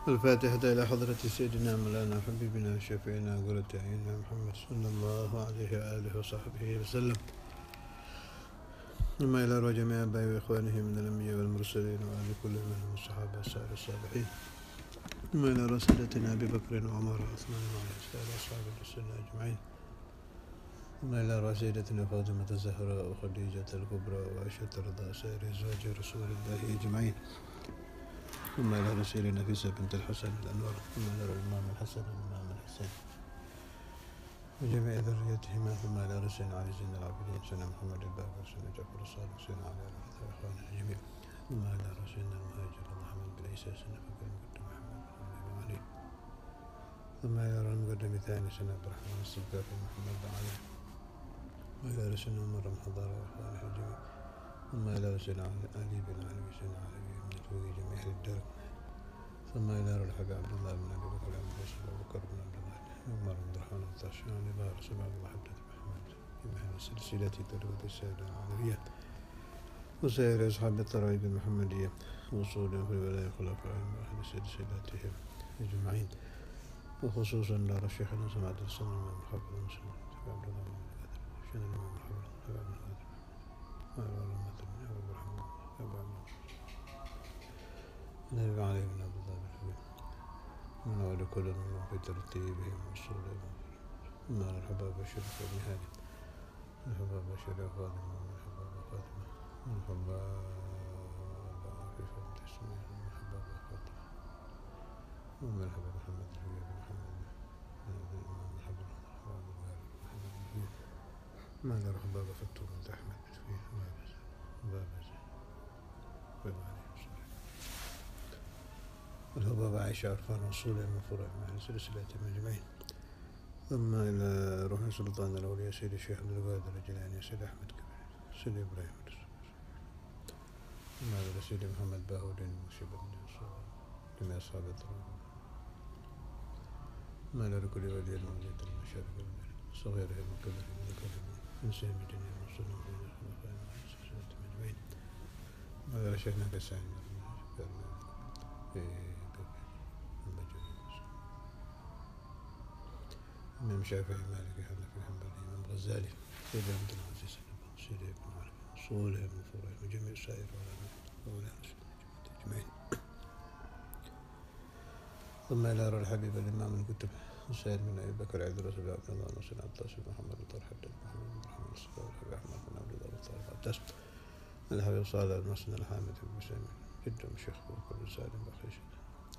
الفاتحة إلى حضرة سيدنا مولانا حبيبنا وشفيعنا قرة أعيننا محمد صلى الله عليه وآله وصحبه وسلم، ثم إلى روح جميع آبائه وإخوانه من الأنبياء والمرسلين وآل كل منهم الصحابة السائر الصالحين، ثم إلى روح سادتنا أبي بكر وعمر وعثمان وعلي سائر أصحاب السنة أجمعين، ثم إلى روح سيدتنا فاطمة الزهراء وخديجة الكبرى وعائشة رضا سائر أزواج رسول الله أجمعين، ثم إلى رسول نفيسة بنت الحسن الأنور، ثم إلى الإمام الحسن والإمام الحسين وجميع ذريتهما، ثم إلى رسول علي زين العابدين سيدنا محمد الباقر سيدنا جعفر الصادق سيدنا علي وإخوانه الجميع، ثم إلى رسولنا المهاجر محمد بن عيسى سيدنا فكر المقدم محمد بن علي، ثم إلى المقدم الثاني سيدنا عبد الرحمن الصداق محمد بن علي، وإلى رسولنا عمر بن حضارة وإخوانه الجميع، ثم إلى رسولنا علي بن علي سيدنا علي بن فوق جميع الدار، ثم إلى روح الحبيب عبد الله بن أبي بكر بن أبو بكر بن عبد الله عمر بن الرحمن الطاشعون إلى رسول الله حدث محمد بمعنى سلسلة تروي السادة العالمية وسائر أصحاب الطرائق المحمدية وصولهم في ولاية خلفائهم وأهل سلسلتهم أجمعين، وخصوصا دار الشيخنا سماحة السلام الإمام الحافظ المسلم عبد الله بن القادر شيخ الإمام الحافظ بن القادر والعلماء بن أبي الرحمن النبي عليه بن عبد الله بن حبيب من أول كل منهم في ترتيبهم وصولهم، ثم على الحباب الشريف والنهاية الحباب الشريف فاطمة والحباب فاطمة والحباب عفيفة بنت إسماعيل والحباب فاطمة ومن الحباب محمد الحبيب محمد الإمام الحبر الحباب محمد الحبيب ماذا الحباب فتوه بنت أحمد فيه باب زين الحباب عائشة عرفان وصولهم وفروعهم عن سلسلتهم أجمعين، ثم إلى روح سلطان الأولياء سيد الشيخ عبد القادر الجيلاني سيد أحمد كبير سيد إبراهيم ثم إلى سيد محمد باهودين المشيب بن جميع أصحاب الطرق، ثم إلى كل ولي المولد المشارك صغيرهم وكبرهم وذكرهم من سهم الدنيا وصولهم بين الخلفاء وعن سلسلتهم أجمعين، ثم إلى شيخنا كسائن الإمام الشافعي مالك حنفي حنبلي الإمام الغزالي سيد عبد العزيز سيد ابن عربي أصولهم وفروعهم وجميع سائر علماء وأولياء أجمعين، ثم إلى روح الحبيب الإمام الكتب وسائر من أبي بكر عبد الرسول عبد الله نصر عباس بن محمد طلحة بن محمد بن محمد الصفا والحبيب أحمد بن عبد الله طارق عباس الحبيب صالح المسن الحامد بن مسلم جد الشيخ بكر بن سالم بخيش،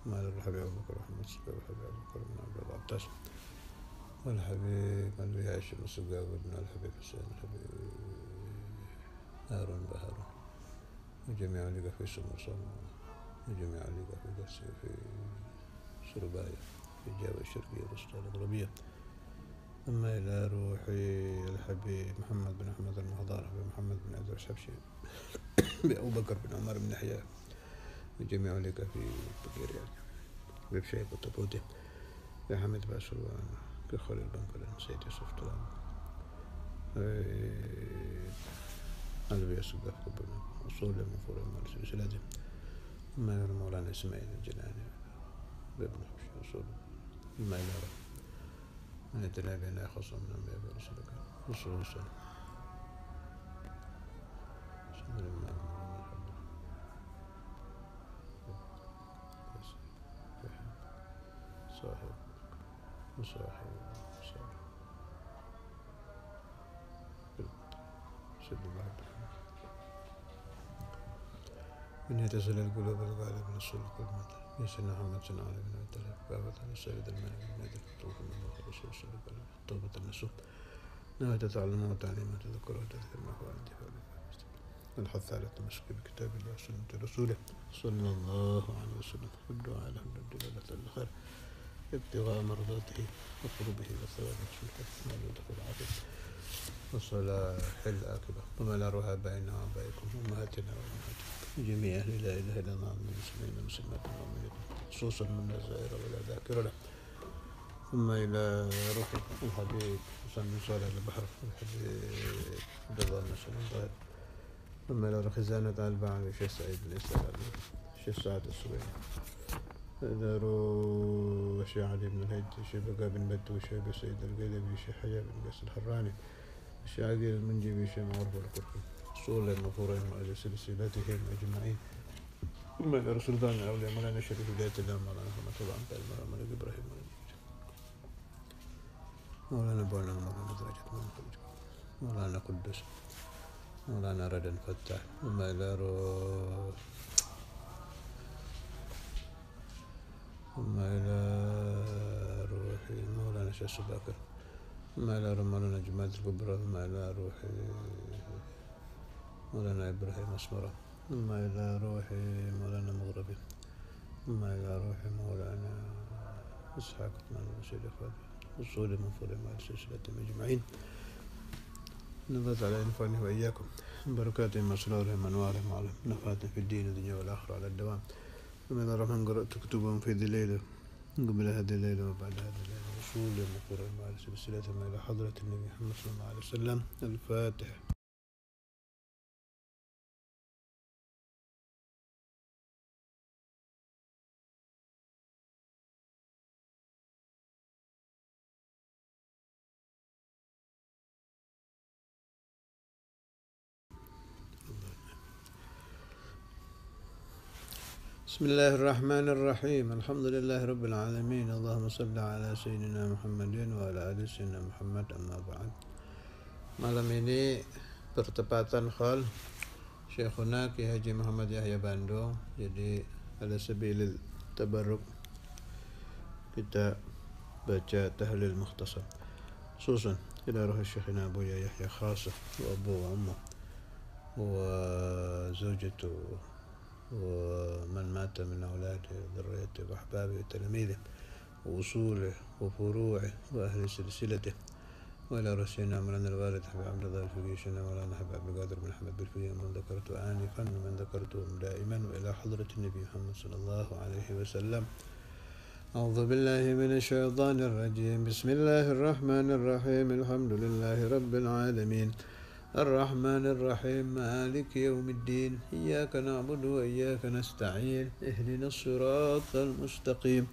ثم إلى الحبيب أبو بكر محمد الصفا والحبيب أبو بكر بن عبد الله عباس والحبيب من به هاشم السقاوي بن الحبيب حسين الحبيب هارون بهارون وجميع اللي في سمر وجميع اللي في قرسي في سرباية في الجبهة الشرقية الوسطى الغربية، ثم إلى روح الحبيب محمد بن أحمد المهضار محمد بن عبد الحبشي بأبو بكر بن عمر بن يحيى وجميع اللي في بقيريا بشيخ وتبوتي في حمد باسل كخول البنك سيد يوسف طلال علوي السقاف كبرنا وصول المفروض من سلسلته، ثم إلى مولانا إسماعيل الجناني بابن حبشي وصول، ثم إلى من يتنابينا خصم من أنبياء ورسلك خصوصا سيد الإمام صاحب وصاحب سيد الله من يتصل القلوب الغالب من الصلق والمدى يسن محمد سن علي بن عبد الله بابة السيد الملك بن عبد الله من الله الرسول صلى الله عليه وسلم توبة النسوح نوى تتعلم وتعليم وتذكر وتذكر ما هو عندي الحث على التمسك بكتاب الله وسنة رسوله صلى الله عليه وسلم والدعاء له بالدلالة الخير ابتغاء مرضاته وقربه وثواب رسوله ودخول العافية وصلاح العاقبة، ثم لا روح آبائنا وآبائكم وأمهاتنا وأمهاتكم جميع أهل لا إله إلا الله من المسلمين والمسلمات والمؤمنين خصوصا من الزائر ولا ذاكر له، ثم إلى روح الحبيب حسن بن صالح البحر الحبيب عبد الله بن سليم الظاهر، ثم إلى خزانة البعث الشيخ سعيد بن الشيخ سعد السويني داروا شيخ علي بن الهيد، شيخ بقى بن بدو، شيخ سيد القلبي، شيخ حياء بن قيس الحراني، شيخ عقيل المنجبي، شيخ معروف الكركي، أصول المفورين وعلى سلسلتهم أجمعين. ثم رسول الله الأولياء مولانا شريف بداية الله، مولانا محمد طبعا قائد مولانا إبراهيم، مولانا بونا، مولانا درجة، مولانا قدس، مولانا ردن فتاح، ثم إلى روحي مولانا شيخ سباكر، ثم إلى مولانا جماعة الكبرى، ثم إلى روحي مولانا إبراهيم أسمرة، ثم إلى روحي مولانا مغربي، ثم إلى روحي مولانا إسحاق عثمان الرشيد أخواتي، وصول من فضل مع سلسلتهم أجمعين. نضغط على إنفعني وإياكم بركاتهم وأسرارهم وأنوارهم وعلى نفاتهم في الدين والدنيا والآخرة على الدوام. بسم الله الرحمن قرأت كتبهم في ذي الليلة قبل هذه الليلة وبعد هذه الليلة، وصول من فضل مع سلسلتهم إلى حضرة النبي محمد صلى الله عليه وسلم. الفاتحة. بسم الله الرحمن الرحيم. الحمد لله رب العالمين. اللهم صل على سيدنا محمد وعلى آل سيدنا محمد. Amma ba'd. Malam ini bertepatan khol Syekhuna Ki Haji Muhammad Yahya Bandung. Jadi ala sabilil tabarruk kita baca tahlil mukhtasar khususan ila ruh Syekhina Abu Yahya khasah wa abu wa ummu wa zawjatu ومن مات من أولاده وذريته وأحبابه وتلاميذه وأصوله وفروعه وأهل سلسلته، وإلى رسولنا مولانا الوالد حبيب عبد الله الفقيه شيخنا مولانا حبيب عبد القادر بن أحمد بالفقيه من ذكرته آنفا ومن ذكرته دائما، وإلى حضرة النبي محمد صلى الله عليه وسلم. أعوذ بالله من الشيطان الرجيم. بسم الله الرحمن الرحيم. الحمد لله رب العالمين الرحمن الرحيم مالك يوم الدين، إياك نعبد وإياك نستعين، اهدنا الصراط المستقيم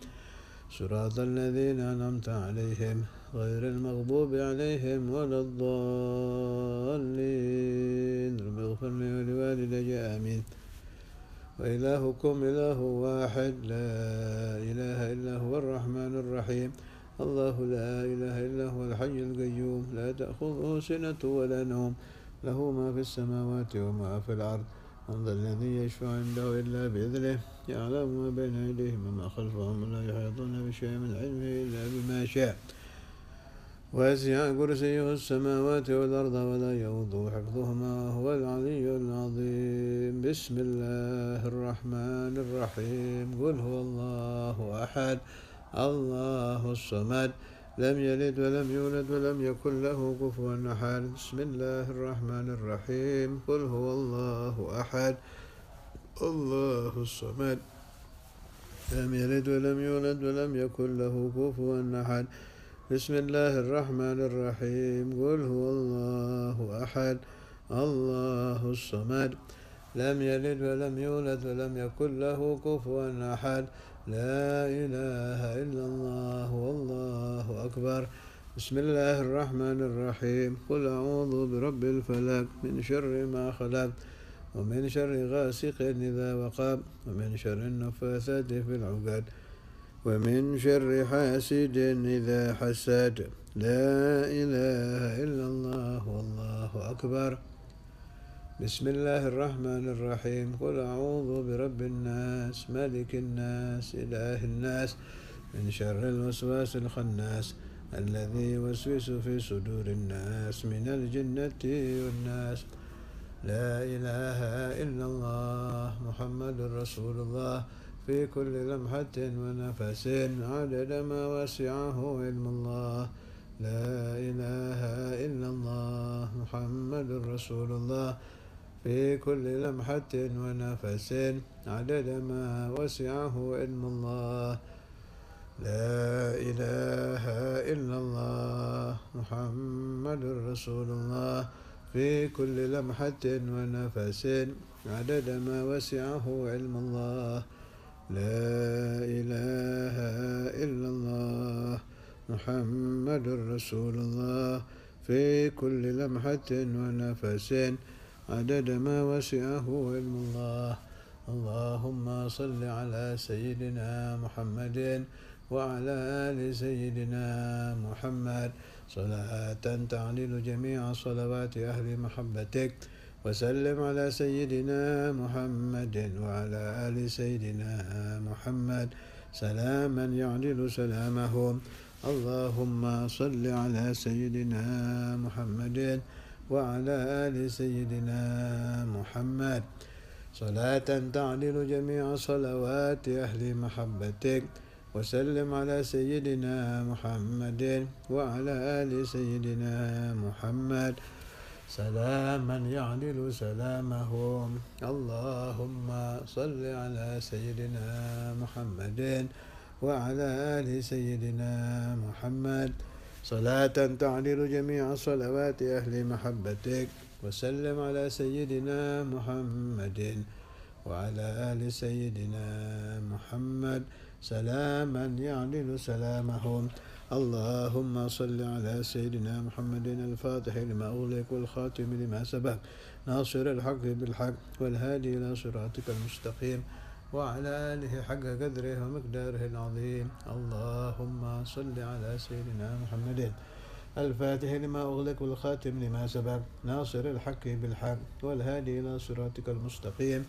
صراط الذين أنعمت عليهم غير المغضوب عليهم ولا الضالين. رب اغفر لي ولوالدي آمين. وإلهكم إله واحد لا إله إلا هو الرحمن الرحيم. الله لا إله إلا هو الحي القيوم لا تأخذه سنة ولا نوم، له ما في السماوات وما في الأرض. من ذا الذي يشفع عنده إلا بإذنه، يعلم ما بين أيديهم وما خلفهم، ولا يحيطون بشيء من علمه إلا بما شاء. وسع كرسيه السماوات والأرض ولا يؤوده حفظهما وهو العلي العظيم. بسم الله الرحمن الرحيم. قل هو الله أحد الله الصمد لم يلد ولم يولد ولم يكن له كفوا أحد. بسم الله الرحمن الرحيم. قل هو الله أحد الله الصمد لم يلد ولم يولد ولم يكن له كفوا أحد. بسم الله الرحمن الرحيم. قل هو الله أحد الله الصمد لم يلد ولم يولد ولم يكن له كفوا أحد. لا إله إلا الله والله أكبر. بسم الله الرحمن الرحيم. قل أعوذ برب الفلق من شر ما خلق ومن شر غاسق إذا وقب ومن شر النفاثات في العقد ومن شر حاسد إذا حسد. لا إله إلا الله والله أكبر. بسم الله الرحمن الرحيم. قل أعوذ برب الناس ملك الناس إله الناس من شر الوسواس الخناس الذي يوسوس في صدور الناس من الجنة والناس. لا إله إلا الله محمد رسول الله في كل لمحة ونفس عدد ما وسعه علم الله. لا إله إلا الله محمد رسول الله في كل لمحة ونفس عدد ما وسعه علم الله. لا إله إلا الله محمد رسول الله في كل لمحة ونفس عدد ما وسعه علم الله. لا إله محمد رسول الله في كل لمحة ونفس عدد ما وسعه علم الله. اللهم صل على سيدنا محمد وعلى آل سيدنا محمد صلاة تعدل جميع صلوات أهل محبتك. وسلم على سيدنا محمد وعلى آل سيدنا محمد سلاما يعدل سلامهم. اللهم صل على سيدنا محمد وعلى آل سيدنا محمد صلاة تعدل جميع صلوات أهل محبتك. وسلم على سيدنا محمد وعلى آل سيدنا محمد سلاما يعدل سلامهم. اللهم صل على سيدنا محمد وعلى آل سيدنا محمد صلاة تعدل جميع صلوات أهل محبتك. وسلم على سيدنا محمد وعلى آل سيدنا محمد سلاما يعدل سلامهم. اللهم صل على سيدنا محمد الفاتح لما أغلق والخاتم لما سبق ناصر الحق بالحق والهادي إلى صراطك المستقيم وعلى آله حق قدره ومقداره العظيم. اللهم صل على سيدنا محمد الفاتح لما أغلق والخاتم لما سبق ناصر الحق بالحق والهادي إلى صراطك المستقيم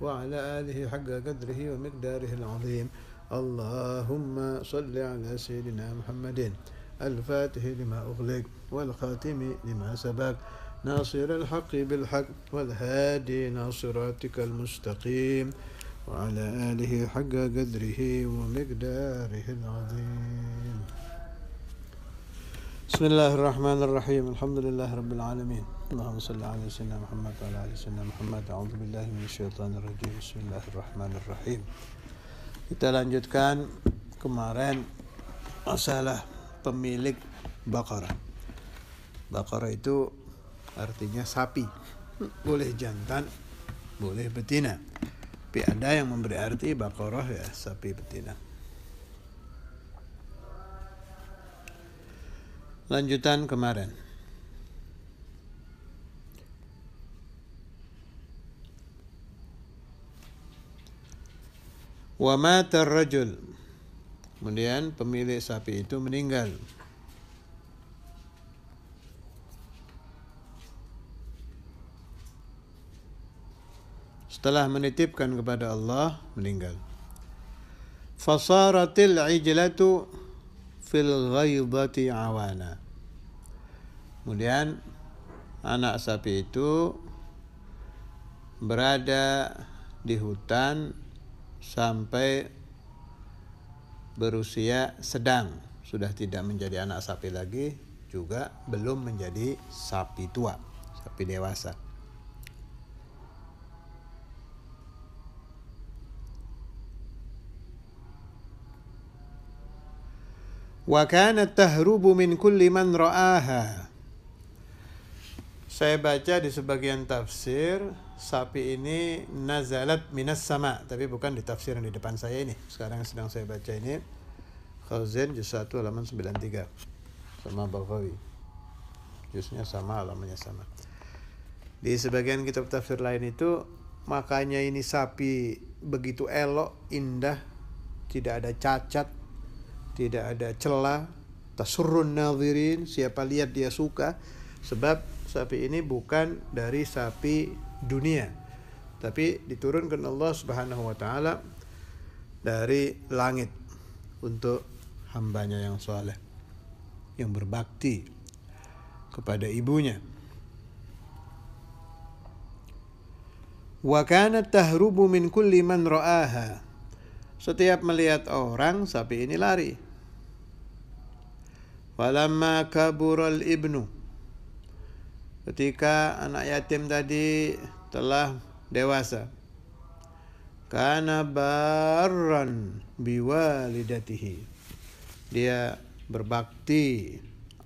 وعلى آله حق قدره ومقداره العظيم. اللهم صل على سيدنا محمد الفاتح لما أغلق والخاتم لما سبق ناصر الحق بالحق والهادي إلى صراطك المستقيم وعلى آله حق قدره ومقداره العظيم. بسم الله الرحمن الرحيم. الحمد لله رب العالمين. اللهم صل على سيدنا محمد وعلى آل سيدنا محمد. أعوذ بالله من الشيطان الرجيم. بسم الله الرحمن الرحيم. Kita lanjutkan kemarin masalah pemilik Baqarah. Baqarah itu artinya sapi. Boleh jantan, boleh betina. Tapi ada yang memberi arti Baqarah ya sapi betina. Lanjutan kemarin. Wa mata ar-rajul. Kemudian pemilik sapi itu meninggal. Setelah menitipkan kepada Allah, meninggal. Fasaratil ijlatu fil ghaidati awana. Kemudian anak sapi itu berada di hutan sampai berusia sedang, sudah tidak menjadi anak sapi lagi, juga belum menjadi sapi tua, sapi dewasa. Wa kanat tahrubu min kulli man ra'aha. Saya baca di sebagian tafsir sapi ini nazalat minas sama, tapi bukan di tafsir yang di depan saya ini. Sekarang sedang saya baca ini Khazin juz 1 halaman 93 sama Baghawi. Juznya sama, halamannya sama. Di sebagian kitab tafsir lain itu makanya ini sapi begitu elok, indah, tidak ada cacat, tidak ada celah, tasurrun nadhirin, siapa lihat dia suka, sebab sapi ini bukan dari sapi dunia, tapi diturunkan Allah Subhanahu wa taala dari langit untuk hambanya yang saleh, yang berbakti kepada ibunya. Wa kanat tahrubu min kulli man ra'aha. Setiap melihat orang, sapi ini lari. Walamma kabural ibnu. Ketika anak yatim tadi telah dewasa. Kana barran biwalidatihi. Dia berbakti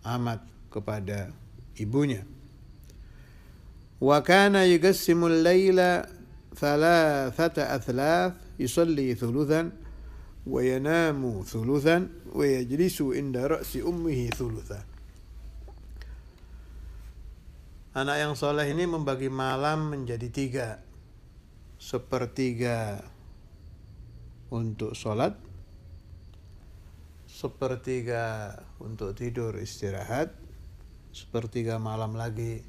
amat kepada ibunya. Wa kana yuqassimul laila thalathata athlath yusalli thuluthan wa yanamu thuluthan wa yajlisu inda ra'si ummihi thuluthan. Anak yang soleh ini membagi malam menjadi 3. Sepertiga untuk sholat, sepertiga untuk tidur istirahat, sepertiga malam lagi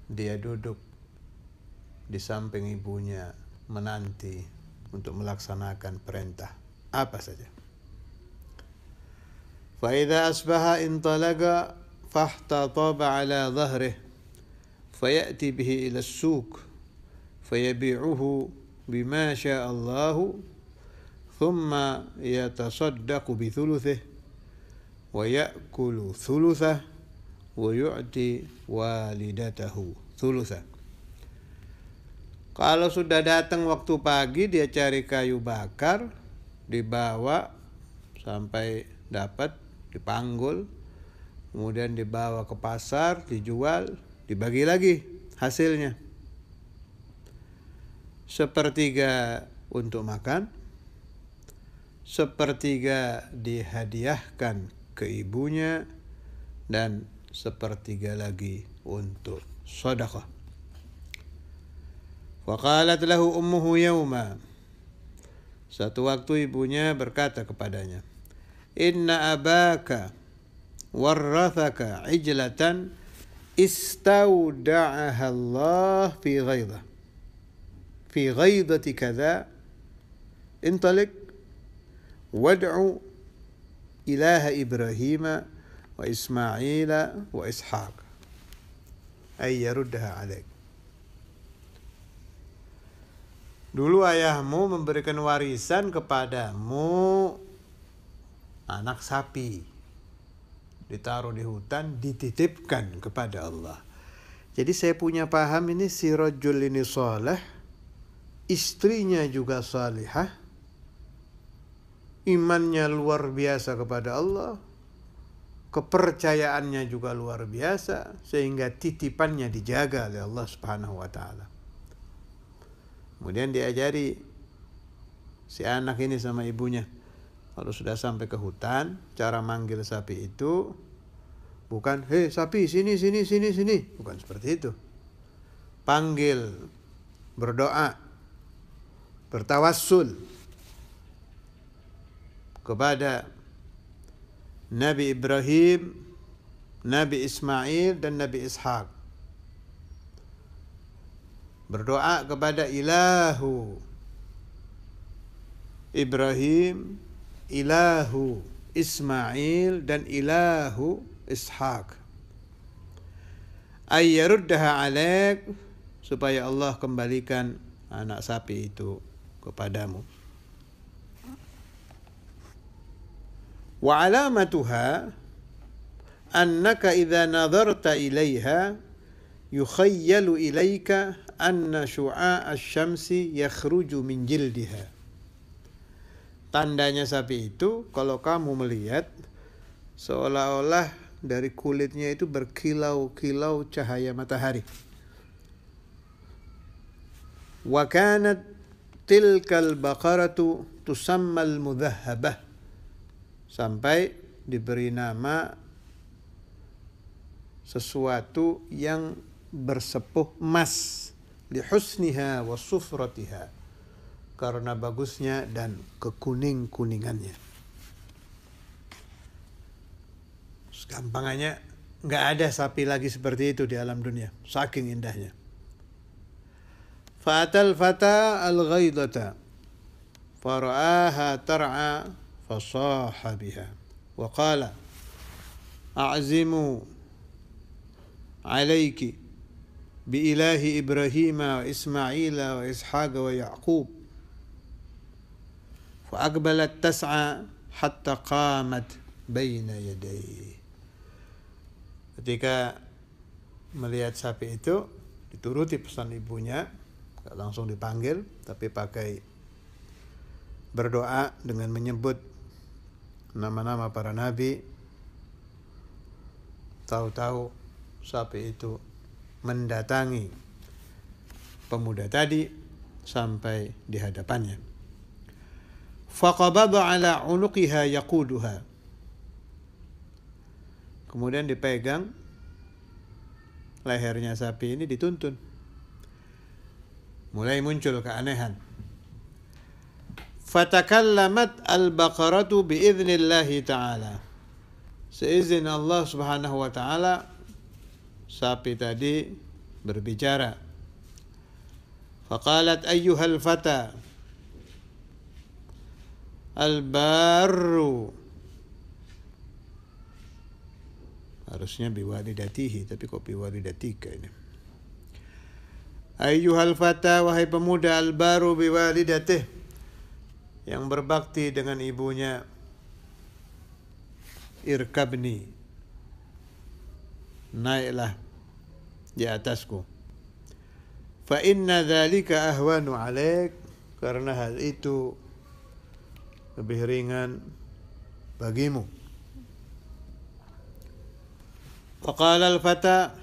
dia duduk di samping ibunya menanti untuk melaksanakan perintah apa saja. Fa idza asbaha intalaqa fahtataba ala dhahrihi fayati bihi ila as-suq fayabi'uhu bima syaa Allah thumma yatasaddaqu bi thuluthihi wa ya'kulu thuluthahu wa yu'ti walidatahu thuluthahu. Kalau sudah datang waktu pagi, dia cari kayu bakar, dibawa sampai dapat, dipanggul, kemudian dibawa ke pasar, dijual, dibagi lagi hasilnya. Sepertiga untuk makan, sepertiga dihadiahkan ke ibunya, dan sepertiga lagi untuk sedekah. Faqalat lahu ummuhu yawma. Satu waktu ibunya berkata kepadanya, inna abaka warrathaka ijlatan istawda'aha Allah fi ghaidah. Fi ghaidati kadha intalik wad'u ilaha Ibrahim wa Ismail wa Ishaq ay yaruddaha alaik. Dulu ayahmu memberikan warisan kepadamu anak sapi, ditaruh di hutan, dititipkan kepada Allah. Jadi saya punya paham ini, si rajul ini saleh, istrinya juga salihah, imannya luar biasa kepada Allah, kepercayaannya juga luar biasa, sehingga titipannya dijaga oleh Allah Subhanahu wa taala. Kemudian diajari si anak ini sama ibunya, kalau sudah sampai ke hutan, cara manggil sapi itu bukan, hei sapi sini sini sini sini, bukan seperti itu. Panggil, berdoa, bertawassul kepada Nabi Ibrahim, Nabi Ismail, dan Nabi Ishaq. Berdoa kepada ilahu Ibrahim, ilahu Ismail, dan ilahu Ishaq. Ayyaruddaha alaik, supaya Allah kembalikan anak sapi itu kepadamu. Wa alamatuha annaka idza nadharta ilaiha yukhayyalu ilaika anna syu'a asy-syamsi yakhruju min jildiha. Tandanya sapi itu, kalau kamu melihat, seolah-olah dari kulitnya itu berkilau-kilau cahaya matahari. Wa kanat tilkal baqaratu tusammal mudhahhabah, sampai diberi nama sesuatu yang bersepuh emas, lihusniha wa sufratiha, karena bagusnya dan kekuning-kuningannya. Gampangannya, nggak ada sapi lagi seperti itu di alam dunia, saking indahnya. Fa'atal fata al-ghaidata fara'aha tar'a fasaha biha wa qala a'zimu alayki bi ilahi Ibrahim wa Ismail wa Ishaq wa Yaqub. Fa aqbalat tas'a hatta qamat baina yadayhi. Ketika melihat sapi itu, dituruti pesan ibunya, gak langsung dipanggil, tapi pakai berdoa dengan menyebut nama-nama para nabi. Tahu-tahu sapi itu mendatangi pemuda tadi sampai di hadapannya. faqabada ala unuqiha yaquduha. Kemudian dipegang lehernya sapi ini, dituntun. Mulai muncul keanehan. Fatakallamat al-baqaratu biiznillahi ta'ala. Seizin Allah subhanahu wa ta'ala, sapi tadi berbicara. Faqalat ayyuhal fata al-barru. Harusnya biwalidatihi, tapi kok biwalidatika ini. Ayyuhal fata, wahai pemuda, al-baru biwalidatih, yang berbakti dengan ibunya. Irkabni, naiklah di atasku. Fa inna dzalika ahwanu alaik, karena hal itu lebih ringan bagimu. Faqala al-fata,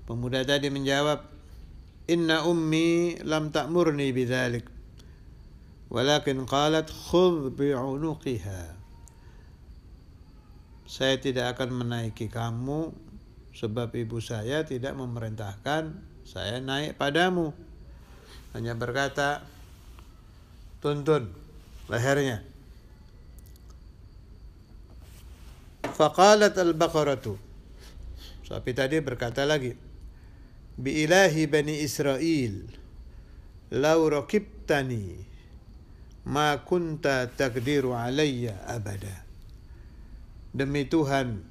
pemuda tadi menjawab, inna ummi lam ta'murni bidzalik, walakin qalat khudh bi'unuqiha. Saya tidak akan menaiki kamu, sebab ibu saya tidak memerintahkan saya naik padamu. Hanya berkata, tuntun lehernya. Faqalat al-baqaratu, sapi tadi berkata lagi, bi ilahi bani Israel, law rakibtani ma kunta taqdiru alayya abada. Demi Tuhan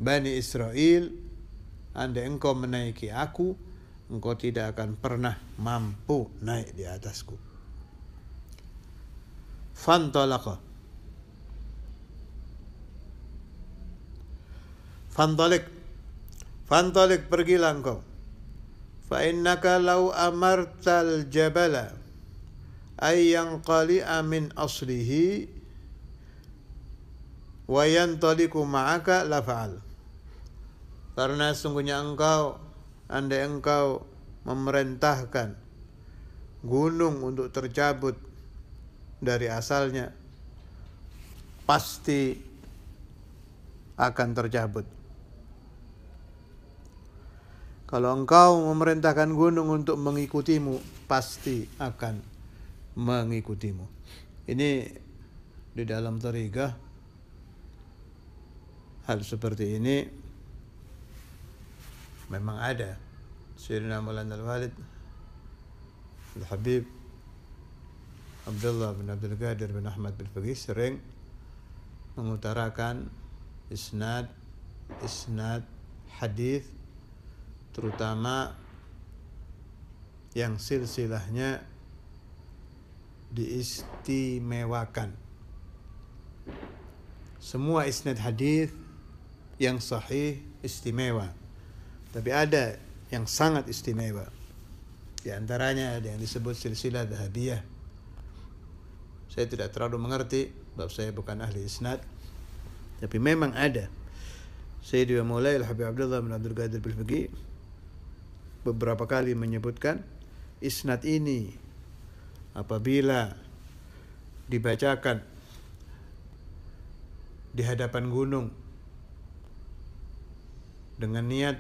Bani Israel, andai engkau menaiki aku, engkau tidak akan pernah mampu naik di atasku. Fantalik, pergilah engkau. Fa innaka law amartal jabala ay yanqali'a min aslihi wa yantaliku ma'aka la fa'al. Karena sungguhnya engkau, andai engkau memerintahkan gunung untuk tercabut dari asalnya, pasti akan tercabut. Kalau engkau memerintahkan gunung untuk mengikutimu, pasti akan mengikutimu. Ini di dalam thariqah, hal seperti ini memang ada. Sayyidina Maulana Al-Walid Al-Habib Abdullah bin Abdul Qadir bin Ahmad bin Faqih sering mengutarakan isnad hadis, terutama yang silsilahnya diistimewakan. Semua isnad hadis yang sahih istimewa, tapi ada yang sangat istimewa. Di antaranya ada yang disebut silsilah dhahabiyah. Saya tidak terlalu mengerti, sebab saya bukan ahli isnad, tapi memang ada. Sayyidi wa Maulai Al-Habib Abdullah bin Abdul Qadir bin Faqih beberapa kali menyebutkan isnad ini apabila dibacakan di hadapan gunung dengan niat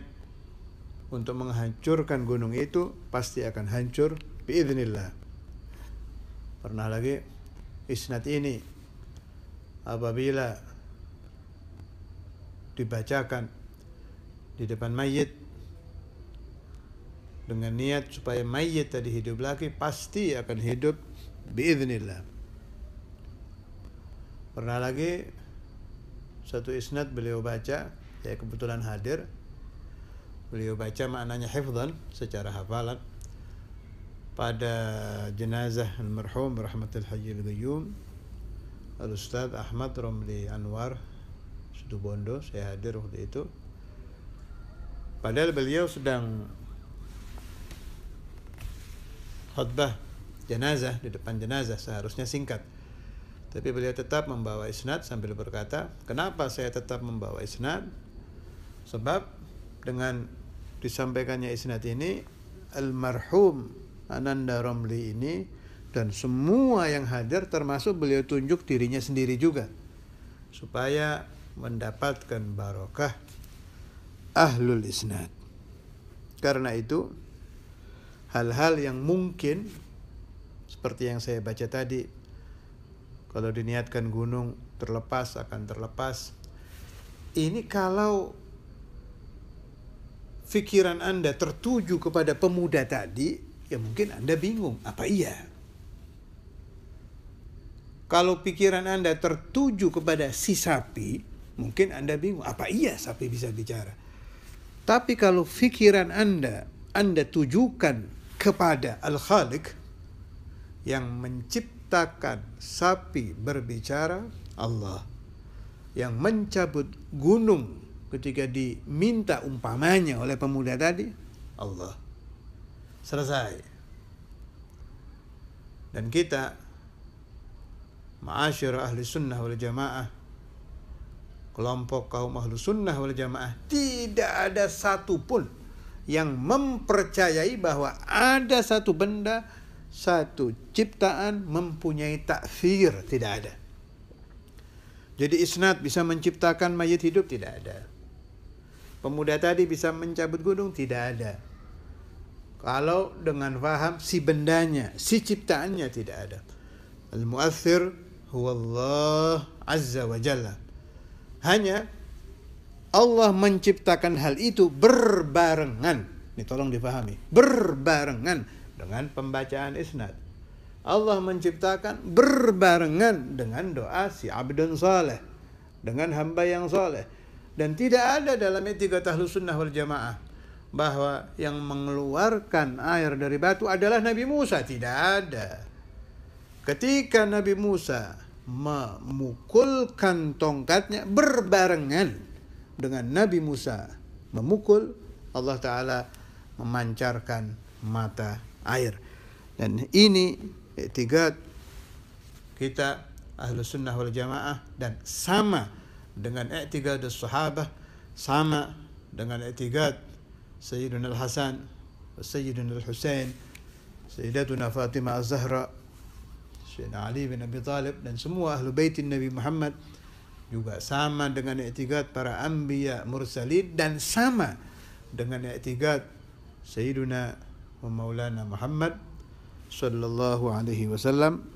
untuk menghancurkan gunung itu, pasti akan hancur biiznillah. Pernah lagi, isnad ini apabila dibacakan di depan mayit dengan niat supaya mayit tadi hidup lagi, pasti akan hidup biiznillah. Pernah lagi satu isnad beliau baca, saya kebetulan hadir. Beliau baca maknanya hifdzan, secara hafalan, pada jenazah almarhum rahmatul hayyul qayyum Al-Ustaz Ahmad Romli Anwar Situbondo. Saya hadir waktu itu. Padahal beliau sedang khutbah jenazah, di depan jenazah, seharusnya singkat. Tapi beliau tetap membawa isnad sambil berkata, kenapa saya tetap membawa isnad? Sebab dengan disampaikannya isnad ini, almarhum Ananda Romli ini dan semua yang hadir, termasuk beliau tunjuk dirinya sendiri juga, supaya mendapatkan barokah ahlul isnad. Karena itu hal-hal yang mungkin seperti yang saya baca tadi, kalau diniatkan gunung terlepas akan terlepas. Ini kalau pikiran Anda tertuju kepada pemuda tadi, ya mungkin Anda bingung, apa iya? Kalau pikiran Anda tertuju kepada si sapi, mungkin Anda bingung, apa iya sapi bisa bicara? Tapi kalau pikiran Anda tujukan kepada Al-Khaliq yang menciptakan sapi berbicara, Allah. Yang mencabut gunung ketika diminta umpamanya oleh pemuda tadi, Allah. Selesai. Dan kita, ma'asyir ahli sunnah wal jamaah, kelompok kaum ahli sunnah wal jamaah, tidak ada satupun yang mempercayai bahwa ada satu benda, satu ciptaan mempunyai ta'thir. Tidak ada. Jadi isnad bisa menciptakan mayit hidup? Tidak ada. Pemuda tadi bisa mencabut gunung? Tidak ada. Kalau dengan faham si bendanya, si ciptaannya, tidak ada. Al-mu'athir huwa Allah azza wa jalla. Hanya Allah menciptakan hal itu berbarengan. Ini tolong dipahami. Berbarengan dengan pembacaan isnad. Allah menciptakan berbarengan dengan doa si abdun saleh, dengan hamba yang saleh. Dan tidak ada dalam etikat ahlus sunnah wal jamaah bahwa yang mengeluarkan air dari batu adalah Nabi Musa. Tidak ada. Ketika Nabi Musa memukulkan tongkatnya, berbarengan dengan Nabi Musa memukul, Allah Ta'ala memancarkan mata air. Dan ini i'tiqad kita ahlus sunnah wal jamaah, dan sama dengan i'tiqad as-sahabah, sama dengan i'tiqad Sayyidina al-Hasan, Sayyidina al-Husain, Sayyidatuna Fatimah az-Zahra, Sayyidina Ali bin Abi Talib, dan semua ahlu baitin Nabi Muhammad, juga sama dengan i'tiqad para anbiya mursalin, dan sama dengan i'tiqad Sayyiduna wa Maulana Muhammad sallallahu alaihi wasallam.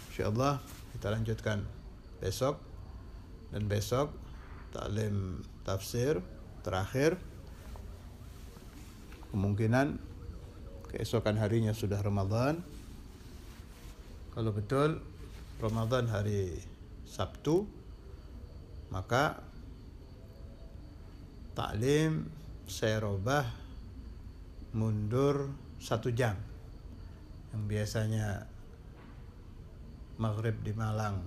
Insyaallah kita lanjutkan besok, dan besok taklim tafsir terakhir. Kemungkinan keesokan harinya sudah Ramadan. Kalau betul Ramadan hari Sabtu, maka taklim saya robah mundur 1 jam. Yang biasanya maghrib di Malang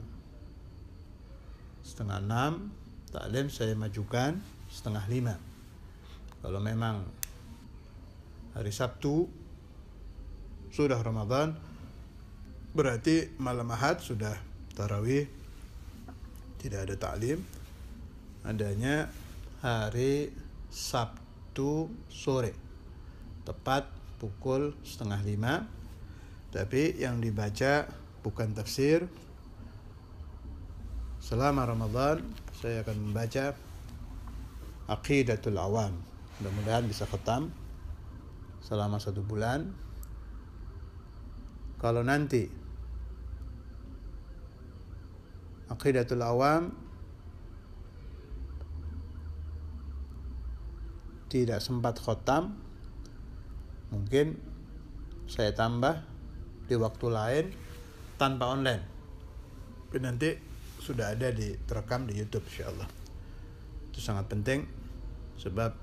5:30, taklim saya majukan 4:30. Kalau memang hari Sabtu sudah Ramadan, berarti malam Ahad sudah tarawih, tidak ada taklim. Adanya hari Sabtu sore, tepat pukul 4:30. Tapi yang dibaca bukan tafsir. Selama Ramadan saya akan membaca Aqidatul Awam. Mudah-mudahan bisa khatam selama 1 bulan. Kalau nanti Aqidatul Awam tidak sempat khatam, mungkin saya tambah di waktu lain tanpa online. Tapi nanti sudah ada terekam di YouTube insyaallah. Itu sangat penting, sebab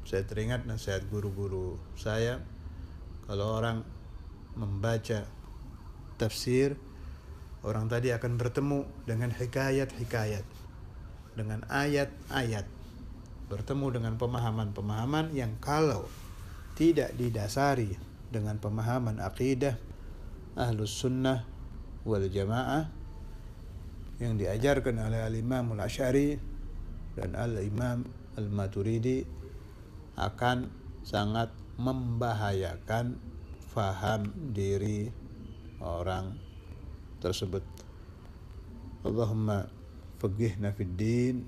saya teringat nasihat guru-guru saya, kalau orang membaca tafsir, orang tadi akan bertemu dengan hikayat-hikayat, dengan ayat-ayat, bertemu dengan pemahaman-pemahaman yang kalau tidak didasari dengan pemahaman akidah ahlus sunnah wal jamaah yang diajarkan oleh al-Imam al-Asy'ari dan al-Imam al-Maturidi, akan sangat membahayakan faham diri orang tersebut. Allahumma faqihna fid din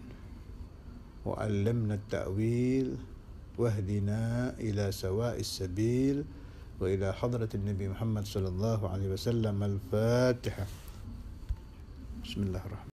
wa 'allimna at-ta'wil wahdina ila sawa'is sabil wa ila hadratin Nabi Muhammad sallallahu alaihi wasallam. Al-Fatihah. Bismillahirrahmanirrahim.